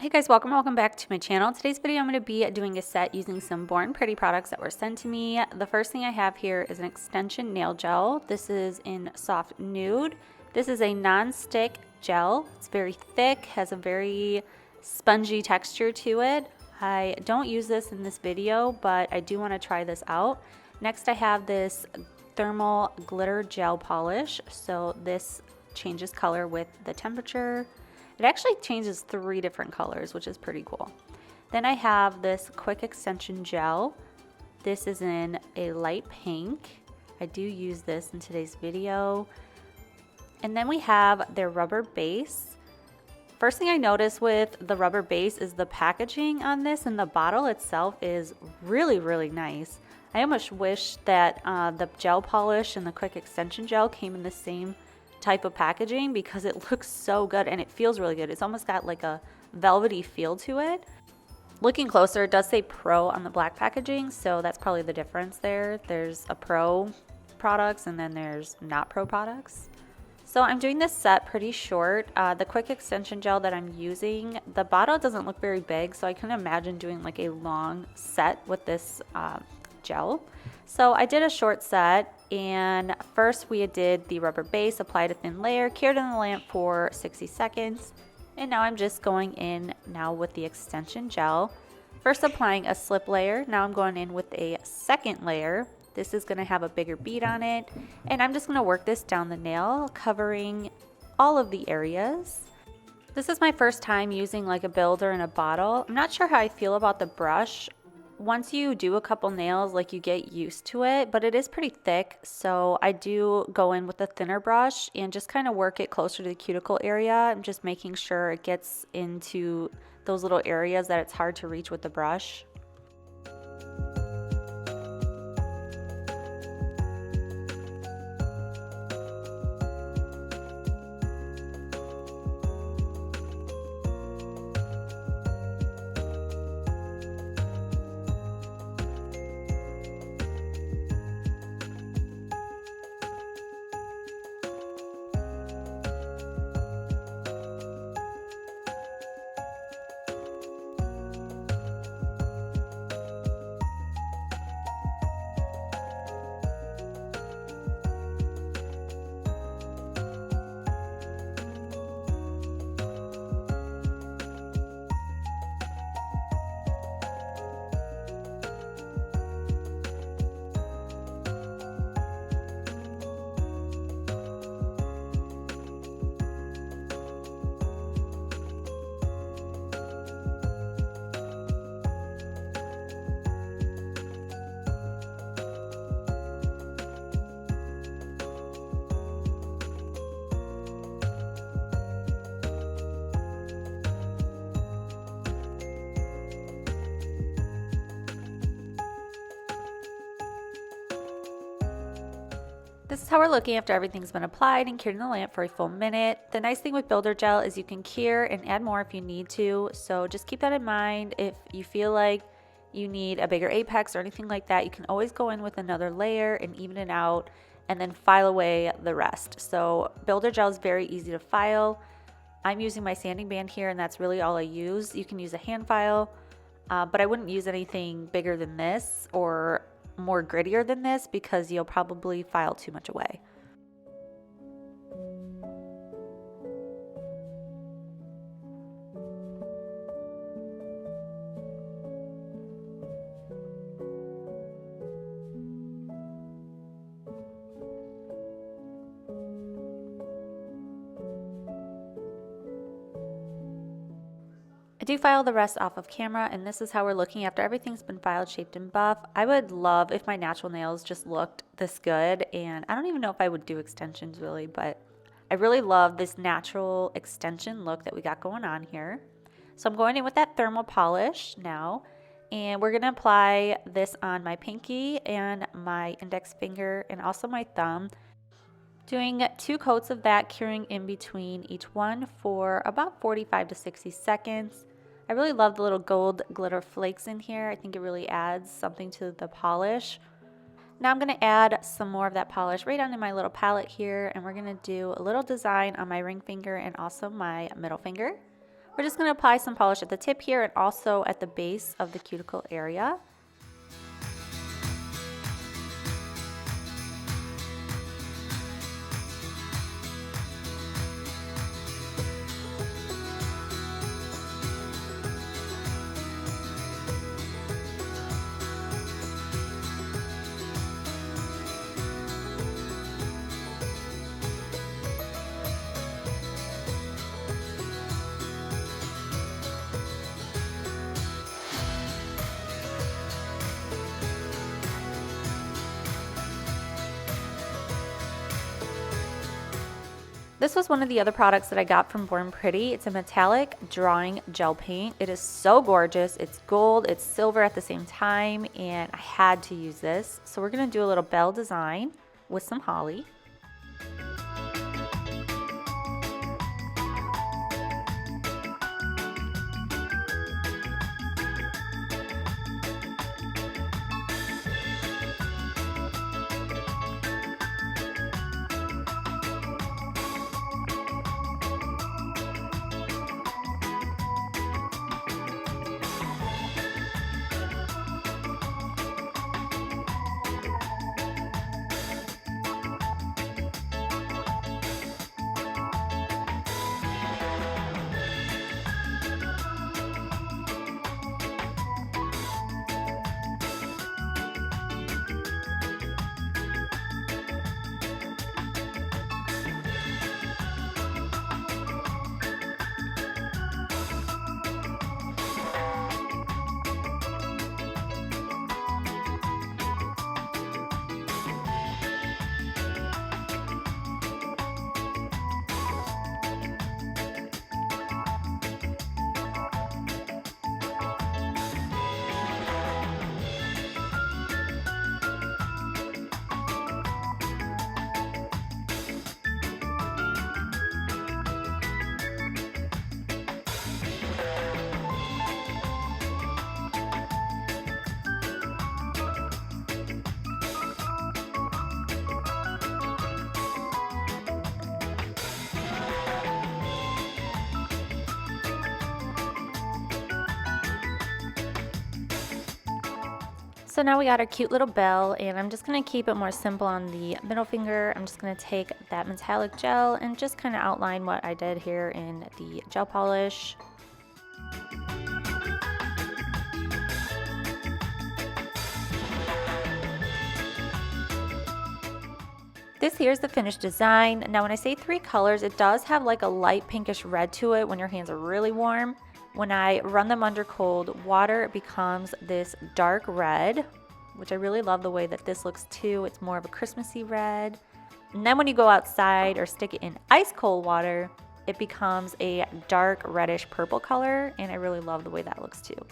Hey guys, welcome back to my channel. Today's video I'm going to be doing a set using some Born Pretty products that were sent to me. The first thing I have here is an extension nail gel. This is in soft nude. This is a non-stick gel. It's very thick, has a very spongy texture to it. I don't use this in this video, but I do want to try this out. Next I have this thermal glitter gel polish. So this changes color with the temperature. It actually changes 3 different colors, which is pretty cool. Then I have this quick extension gel. This is in a light pink. I do use this in today's video. And then we have their rubber base. First thing I noticed with the rubber base is the packaging on this, and the bottle itself is really nice. I almost wish that the gel polish and the quick extension gel came in the same type of packaging because it looks so good and it feels really good. It's almost got like a velvety feel to it. Looking closer, it does say Pro on the black packaging, so that's probably the difference there. There's a Pro products and then there's not Pro products. So I'm doing this set pretty short. The quick extension gel that I'm using, the bottle doesn't look very big, so I couldn't imagine doing like a long set with this gel. So I did a short set, and first we did the rubber base, applied a thin layer, cured in the lamp for 60 seconds, and now I'm just going in now with the extension gel. First applying a slip layer, now I'm going in with a second layer. This is going to have a bigger bead on it, and I'm just going to work this down the nail, covering all of the areas. This is my first time using like a builder in a bottle. I'm not sure how I feel about the brush. Once you do a couple nails, like you get used to it, but it is pretty thick, so I do go in with a thinner brush and just kind of work it closer to the cuticle area. I'm just making sure it gets into those little areas that it's hard to reach with the brush. This is how we're looking after everything's been applied and cured in the lamp for a full minute. The nice thing with builder gel is you can cure and add more if you need to, so just keep that in mind. If you feel like you need a bigger apex or anything like that, you can always go in with another layer and even it out and then file away the rest. So builder gel is very easy to file. I'm using my sanding band here and that's really all I use. You can use a hand file, but I wouldn't use anything bigger than this or more grittier than this because you'll probably file too much away. I do file the rest off of camera, and this is how we're looking after everything's been filed, shaped, and buff. I would love if my natural nails just looked this good, and I don't even know if I would do extensions really, but I really love this natural extension look that we got going on here. So I'm going in with that thermal polish now, and we're going to apply this on my pinky and my index finger and also my thumb. Doing 2 coats of that, curing in between each one for about 45 to 60 seconds. I really love the little gold glitter flakes in here. I think it really adds something to the polish. Now I'm going to add some more of that polish right onto my little palette here, and we're going to do a little design on my ring finger and also my middle finger. We're just going to apply some polish at the tip here and also at the base of the cuticle area. This was one of the other products that I got from Born Pretty. It's a metallic drawing gel paint. It is so gorgeous. It's gold, it's silver at the same time, and I had to use this. So we're gonna do a little bell design with some holly. So now we got our cute little bell, and I'm just going to keep it more simple on the middle finger. I'm just going to take that metallic gel and just kind of outline what I did here in the gel polish. This here is the finished design. Now when I say 3 colors, it does have like a light pinkish red to it when your hands are really warm. When I run them under cold water, it becomes this dark red, which I really love the way that this looks too. It's more of a Christmassy red. And then when you go outside or stick it in ice cold water, it becomes a dark reddish purple color, and I really love the way that looks too.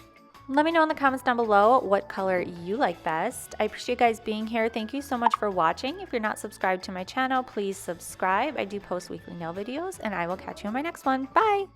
Let me know in the comments down below what color you like best. I appreciate you guys being here. Thank you so much for watching. If you're not subscribed to my channel, please subscribe. I do post weekly nail videos, and I will catch you in my next one. Bye!